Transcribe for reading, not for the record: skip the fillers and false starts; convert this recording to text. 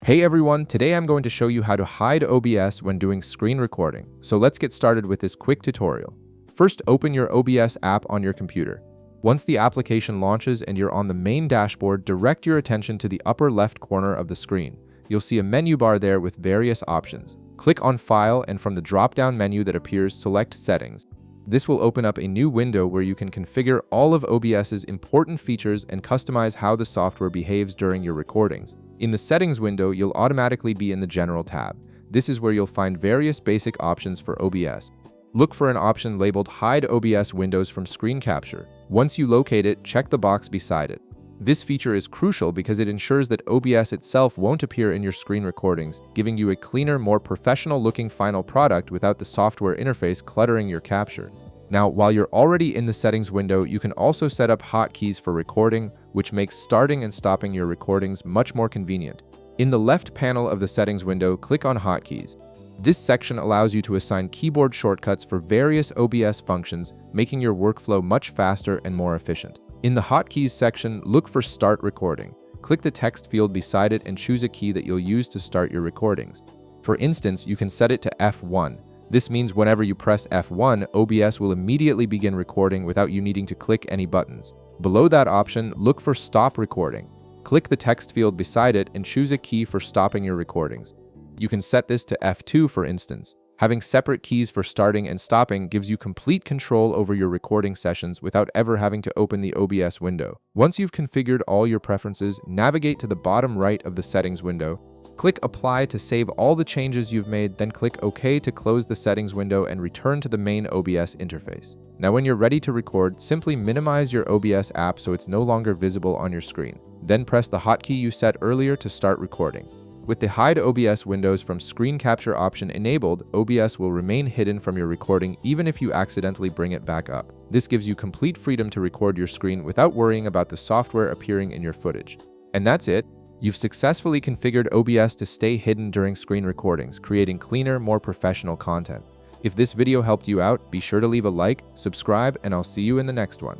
Hey everyone, today I'm going to show you how to hide OBS when doing screen recording. So let's get started with this quick tutorial. First, open your OBS app on your computer. Once the application launches and you're on the main dashboard, direct your attention to the upper left corner of the screen. You'll see a menu bar there with various options. Click on File, and from the drop-down menu that appears, select Settings. This will open up a new window where you can configure all of OBS's important features and customize how the software behaves during your recordings. In the Settings window, you'll automatically be in the General tab. This is where you'll find various basic options for OBS. Look for an option labeled Hide OBS Windows from Screen Capture. Once you locate it, check the box beside it. This feature is crucial because it ensures that OBS itself won't appear in your screen recordings, giving you a cleaner, more professional-looking final product without the software interface cluttering your capture. Now, while you're already in the Settings window, you can also set up hotkeys for recording, which makes starting and stopping your recordings much more convenient. In the left panel of the Settings window, click on Hotkeys. This section allows you to assign keyboard shortcuts for various OBS functions, making your workflow much faster and more efficient. In the Hotkeys section, look for Start Recording. Click the text field beside it and choose a key that you'll use to start your recordings. For instance, you can set it to F1. This means whenever you press F1, OBS will immediately begin recording without you needing to click any buttons. Below that option, look for Stop Recording. Click the text field beside it and choose a key for stopping your recordings. You can set this to F2, for instance. Having separate keys for starting and stopping gives you complete control over your recording sessions without ever having to open the OBS window. Once you've configured all your preferences, navigate to the bottom right of the Settings window. Click Apply to save all the changes you've made, then click OK to close the Settings window and return to the main OBS interface. Now when you're ready to record, simply minimize your OBS app so it's no longer visible on your screen. Then press the hotkey you set earlier to start recording. With the Hide OBS Windows from Screen Capture option enabled, OBS will remain hidden from your recording even if you accidentally bring it back up. This gives you complete freedom to record your screen without worrying about the software appearing in your footage. And that's it. You've successfully configured OBS to stay hidden during screen recordings, creating cleaner, more professional content. If this video helped you out, be sure to leave a like, subscribe, and I'll see you in the next one.